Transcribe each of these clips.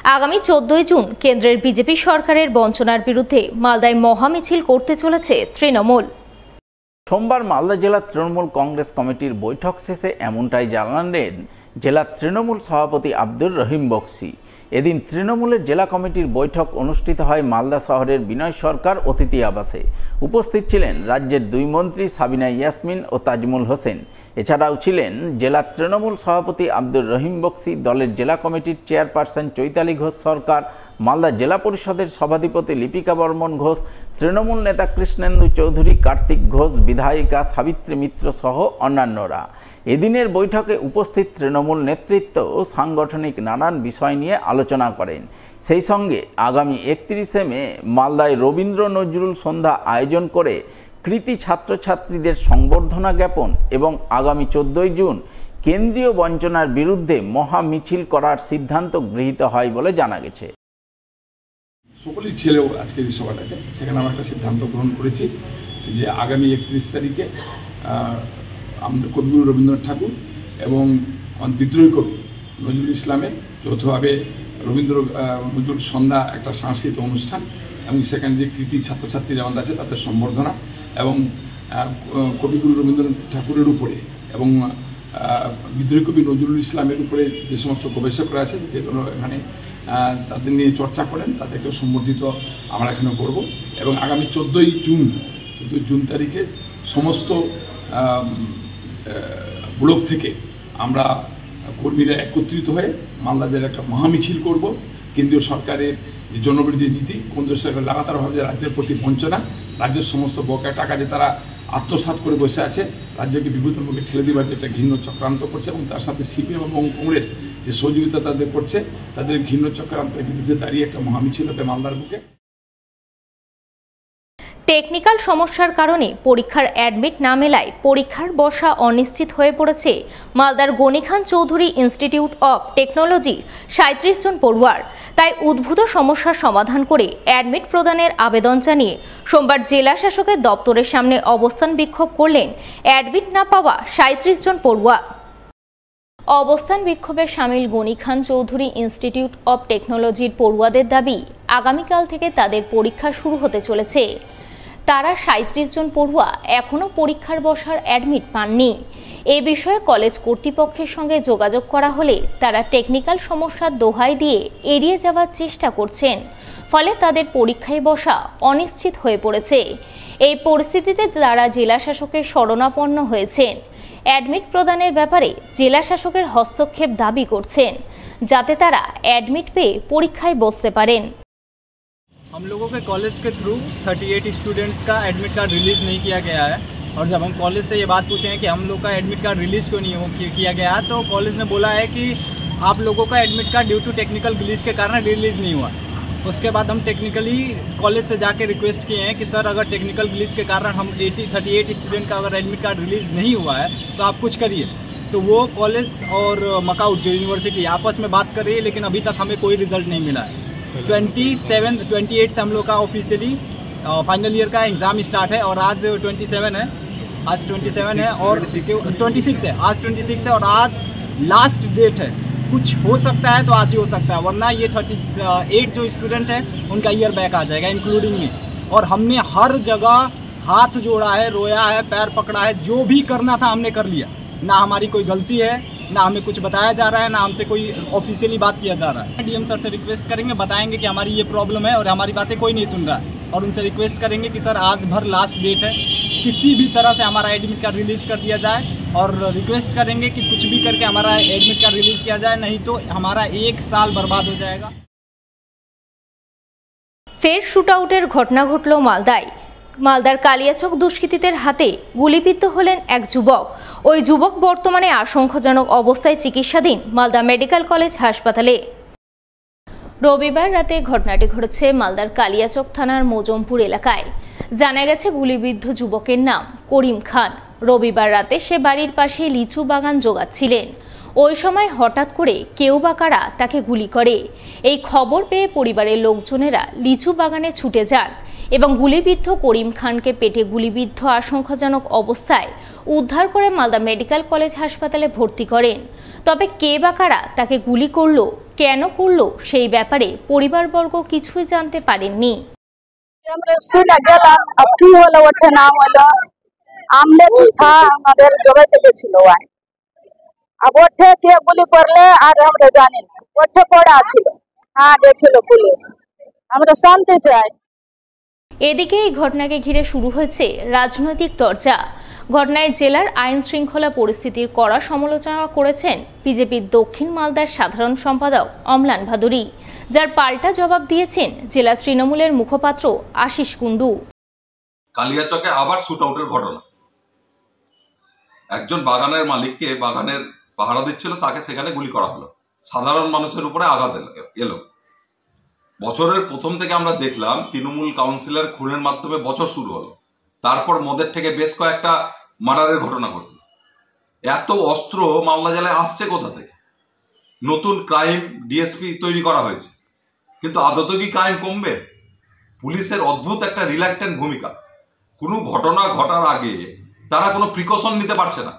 আগামী 14 জুন কেন্দ্রের বিজেপি সরকারের বঞ্চনার বিরুদ্ধে মালদায় মহামিছিল করতে চলেছে তৃণমূল। সোমবার মালদা জেলা তৃণমূল কংগ্রেস কমিটির বৈঠক শেষে এমনটাই জানালেন জেলা তৃণমূল সভাপতি আব্দুর রহিম বক্সি। এদিন তৃণমূলের জেলা কমিটির বৈঠক অনুষ্ঠিত হয় মালদা শহরের বিনয় সরকার অতিথি আবাসে। উপস্থিত ছিলেন রাজ্যের দুই মন্ত্রী সাবিনা ইয়াসমিন ও তাজমুল হোসেন। এছাড়াও ছিলেন জেলা তৃণমূল সভাপতি আব্দুর রহিম বক্সি, দলের জেলা কমিটির চেয়ারপারসন চৈতালি ঘোষ সরকার, মালদা জেলা পরিষদের সভাধিপতি লিপিকা বর্মন ঘোষ, তৃণমূল নেতা কৃষ্ণেন্দু চৌধুরী, কার্তিক ঘোষ, বিধায়িকা সাবিত্রী মিত্র সহ অন্যান্যরা। এদিনের বৈঠকে উপস্থিত তৃণমূল নেতৃত্ব ও সাংগঠনিক নানান বিষয় নিয়ে আলোচনা করেন। সেই সঙ্গে আগামী 31শে মে মালদায় রবীন্দ্র নজরুল সন্ধ্যা আয়োজন করে কৃতি ছাত্রছাত্রীদের সংবর্ধনা জ্ঞাপন এবং আগামী 14 জুন কেন্দ্রীয় বঞ্চনার বিরুদ্ধে মহা মিছিল করার সিদ্ধান্ত গৃহীত হয় বলে জানা গেছে। সকলেই ছেলেও আজকের এই সভাটাতে, সেখানে আমরা একটা সিদ্ধান্ত গ্রহণ করেছি যে আগামী 31 তারিখে আমাদের কবিগুরু রবীন্দ্রনাথ ঠাকুর এবং বিদ্রোহী কবি নজরুল ইসলামের যৌথভাবে রবীন্দ্র নজরুল সন্ধ্যা একটা সাংস্কৃতিক অনুষ্ঠান এবং সেখানে যে কৃতি ছাত্রছাত্রীরা আমাদের আছে তাদের সম্বর্ধনা এবং কবিগুরু রবীন্দ্রনাথ ঠাকুরের উপরে এবং বিদ্রোহী কবি নজরুল ইসলামের উপরে যে সমস্ত গবেষকরা আছেন, যেগুলো এখানে তাদের নিয়ে চর্চা করেন, তাদেরকে সম্বর্ধিত আমরা এখানে করব। এবং আগামী 14 জুন তারিখে সমস্ত ব্লক থেকে আমরা কর্মীরা একত্রিত হয়ে মালদাদের একটা মহামিছিল করব। কেন্দ্রীয় সরকারের যে জনবিরোধী নীতি, কেন্দ্র সরকার লাগাতারভাবে রাজ্যের প্রতি বঞ্চনা, রাজ্যের সমস্ত বকেয়া টাকা যে তারা আত্মসাৎ করে বসে আছে, রাজ্যকে বিভূতির মুখে ঠেলে দেওয়ার যে একটা ঘৃণ্য চক্রান্ত করছে এবং তার সাথে সিপিএম এবং কংগ্রেস যে সহযোগিতা তাদের করছে, তাদের ঘৃণ্য চক্রান্তের বিরুদ্ধে দাঁড়িয়ে একটা মহামিছিল হবে মালদার বুকে। টেকনিক্যাল সমস্যার কারণে পরীক্ষার অ্যাডমিট না মেলায় পরীক্ষার বসা অনিশ্চিত হয়ে পড়েছে মালদার গনিখান চৌধুরী ইনস্টিটিউট অব টেকনোলজির 37 জন পড়ুয়ার। তাই উদ্ভূত সমস্যার সমাধান করে অ্যাডমিট প্রদানের আবেদন জানিয়ে সোমবার জেলা শাসকের দপ্তরের সামনে অবস্থান বিক্ষোভ করলেন অ্যাডমিট না পাওয়া 37 জন পড়ুয়া। অবস্থান বিক্ষোভে সামিল গনিখান চৌধুরী ইনস্টিটিউট অব টেকনোলজির পড়ুয়াদের দাবি, আগামীকাল থেকে তাদের পরীক্ষা শুরু হতে চলেছে। তারা 37 জন পড়ুয়া এখনও পরীক্ষার বসার অ্যাডমিট পাননি। এ বিষয়ে কলেজ কর্তৃপক্ষের সঙ্গে যোগাযোগ করা হলে তারা টেকনিক্যাল সমস্যার দোহাই দিয়ে এড়িয়ে যাওয়ার চেষ্টা করছেন, ফলে তাদের পরীক্ষায় বসা অনিশ্চিত হয়ে পড়েছে। এই পরিস্থিতিতে তারা জেলা শাসকের শরণাপন্ন হয়েছেন। অ্যাডমিট প্রদানের ব্যাপারে জেলা শাসকের হস্তক্ষেপ দাবি করছেন, যাতে তারা অ্যাডমিট পেয়ে পরীক্ষায় বসতে পারেন। हम लोगों के कॉलेज के थ्रू 38 स्टूडेंट्स का एडमिट कार्ड रिलीज़ नहीं किया गया है, और जब हम कॉलेज से ये बात पूछे हैं कि हम लोग का एडमिट कार्ड रिलीज़ क्यों नहीं किया गया है, तो कॉलेज ने बोला है कि आप लोगों का admit card due to technical glitch के कारण रिलीज़ नहीं हुआ। उसके बाद हम टेक्निकली कॉलेज से जाके रिक्वेस्ट किए हैं कि सर अगर टेक्निकल ग्लिच के कारण हम 38 स्टूडेंट का अगर एडमिट कार्ड रिलीज़ नहीं हुआ है तो आप कुछ करिए। तो वो कॉलेज और मकाउट जो यूनिवर्सिटी आपस में बात कर रही है, लेकिन अभी तक हमें कोई रिजल्ट नहीं मिला है। 28 से हम लोग का ऑफिशियली फाइनल ईयर का एग्ज़ाम स्टार्ट है, और आज 27 है, और 26 है, आज 26 है और आज लास्ट डेट है। कुछ हो सकता है तो आज ही हो सकता है, वरना ये 38 जो स्टूडेंट है उनका ईयर बैक आ जाएगा इंक्लूडिंग में। और हमने हर जगह हाथ जोड़ा है, रोया है, पैर पकड़ा है, जो भी करना था हमने कर लिया। ना हमारी कोई गलती है, ना हमें कुछ बताया जा रहा है, ना हमसे कोई ऑफिशियली बात किया जा रहा है। डीएम सर से रिक्वेस्ट करेंगे, बताएंगे कि हमारी ये प्रॉब्लम है और हमारी बातें कोई नहीं सुन रहा है, और उनसे रिक्वेस्ट करेंगे कि सर आज भर लास्ट डेट है, किसी भी तरह से हमारा एडमिट कार्ड रिलीज़ कर दिया जाए, और रिक्वेस्ट करेंगे कि कुछ भी करके हमारा एडमिट कार्ड रिलीज़ किया जाए, नहीं तो हमारा 1 साल बर्बाद हो जाएगा। ফের শুটআউটের ঘটনা ঘটল মালদায়। মালদার কালিয়াচক দুষ্কৃতীদের হাতে গুলিবিদ্ধ হলেন এক যুবক। ওই যুবক বর্তমানে আশঙ্কাজনক অবস্থায় চিকিৎসাধীন মালদা মেডিকেল কলেজ হাসপাতালে। রবিবার রাতে ঘটনাটি ঘটেছে মালদার কালিয়াচক থানার মোজমপুর এলাকায়। জানা গেছে গুলিবিদ্ধ যুবকের নাম করিম খান। রবিবার রাতে সে বাড়ির পাশে লিচু বাগান জোগাচ্ছিলেন। ওই সময় হঠাৎ করে কেউ বা কারা তাকে গুলি করে। এই খবর পেয়ে পরিবারের লোকজনেরা লিচু বাগানে ছুটে যান এবং গুলিবিদ্ধ করিম খানকে পেটে গুলিবিদ্ধ আশঙ্কাজনক অবস্থায় উদ্ধার করে মালদা মেডিকেল কলেজ হাসপাতালে ভর্তি করেন। তবে কে বা কারা তাকে গুলি করলো, কেন করলো সেই ব্যাপারে পরিবারবর্গ কিছুই জানতে পারেননি। আমরা শুনে গেলাম, কি হলো ওঠে না হলো, আমলে চুথা আমাদের জবাইতে গেছিল ওয়াই, अब ওঠে কে গুলি করলে আর আমরা জানি না, ওঠে পড়া ছিল, হ্যাঁ গেছিল পুলিশ, আমরা শান্তি চাই। এদিকে এই ঘটনাকে ঘিরে শুরু হয়েছে রাজনৈতিক চর্চা। ঘটনায় জেলার আইন শৃঙ্খলা পরিস্থিতির কড়া সমালোচনা করেছেন বিজেপির দক্ষিণ মালদার সাধারণ সম্পাদক অম্লান ভাদুরী, যার পাল্টা জবাব দিয়েছেন জেলা তৃণমূলের মুখপাত্র আশিস কুন্ডু। কালিয়াচকে আবার শুট আউটের ঘটনা, একজন বাগানের মালিককে বাগানের পাহারা দিচ্ছিল, তাকে সেখানে গুলি করা হলো, সাধারণ মানুষের উপরে আঘাত এলো। বছরের প্রথম থেকে আমরা দেখলাম তৃণমূল কাউন্সিলর খুনের মাধ্যমে বছর শুরু হলো, তারপর মদের থেকে বেশ কয়েকটা মার্ডারের ঘটনা ঘটল। এত অস্ত্র মালদা জেলায় আসছে কোথা থেকে? নতুন ক্রাইম ডিএসপি তৈরি করা হয়েছে, কিন্তু আদতে কি ক্রাইম কমবে? পুলিশের অদ্ভুত একটা রিল্যাক্টেন্ট ভূমিকা। কোনো ঘটনা ঘটার আগে তারা কোনো প্রিকশন নিতে পারছে না,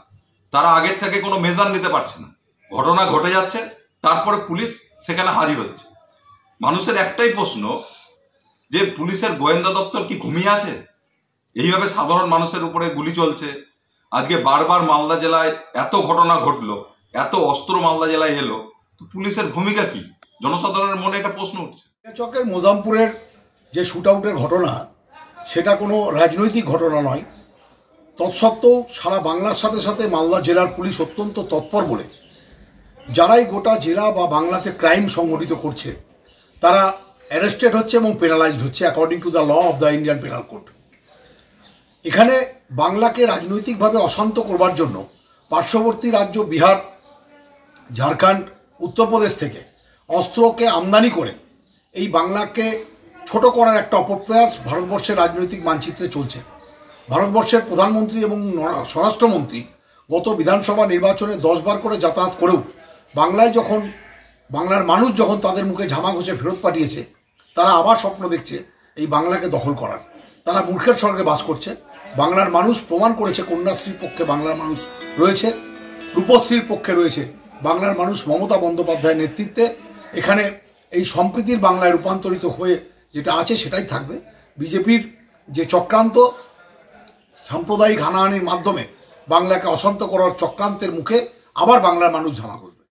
তারা আগের থেকে কোনো মেজার নিতে পারছে না। ঘটনা ঘটে যাচ্ছে, তারপরে পুলিশ সেখানে হাজির হচ্ছে। মানুষের একটাই প্রশ্ন যে পুলিশের গোয়েন্দা দপ্তর কি ঘুমিয়ে আছে? এইভাবে সাধারণ মানুষের উপরে গুলি চলছে। আজকে বারবার মালদা জেলায় এত ঘটনা ঘটলো, এত অস্ত্র মালদা জেলায় এলো, তো পুলিশের ভূমিকা কি? জনসাধারণের মনে একটা প্রশ্ন উঠছে। চকের মোজামপুরের যে শুট আউটের ঘটনা, সেটা কোনো রাজনৈতিক ঘটনা নয়। তৎসত্ত্বেও সারা বাংলার সাথে সাথে মালদা জেলার পুলিশ অত্যন্ত তৎপর বলে যারাই গোটা জেলা বা বাংলাতে ক্রাইম সংগঠিত করছে তারা অ্যারেস্টেড হচ্ছে এবং পেনালাইজড হচ্ছে according to the law of the Indian penal code. এখানে বাংলাকে রাজনৈতিকভাবে অশান্ত করবার জন্য পার্শ্ববর্তী রাজ্য বিহার, ঝাড়খণ্ড, উত্তরপ্রদেশ থেকে অস্ত্রকে আমদানি করে এই বাংলাকে ছোট করার একটা অপপ্রয়াস ভারতবর্ষের রাজনৈতিক মানচিত্রে চলছে। ভারতবর্ষের প্রধানমন্ত্রী এবং স্বরাষ্ট্রমন্ত্রী গত বিধানসভা নির্বাচনে 10 বার করে যাতায়াত করেও বাংলার মানুষ যখন তাদের মুখে ঝামা ঘষে ফেরত পাঠিয়েছে, তারা আবার স্বপ্ন দেখছে এই বাংলাকে দখল করার। তারা মূর্খের স্বর্গে বাস করছে। বাংলার মানুষ প্রমাণ করেছে কন্যাশ্রীর পক্ষে বাংলার মানুষ রয়েছে, রূপশ্রীর পক্ষে রয়েছে বাংলার মানুষ মমতা বন্দ্যোপাধ্যায়ের নেতৃত্বে। এখানে এই সম্প্রীতির বাংলায় রূপান্তরিত হয়ে যেটা আছে সেটাই থাকবে। বিজেপির যে চক্রান্ত সাম্প্রদায়িক হানাহানির মাধ্যমে বাংলাকে অশান্ত করার চক্রান্তের মুখে আবার বাংলার মানুষ ঝামা করবে।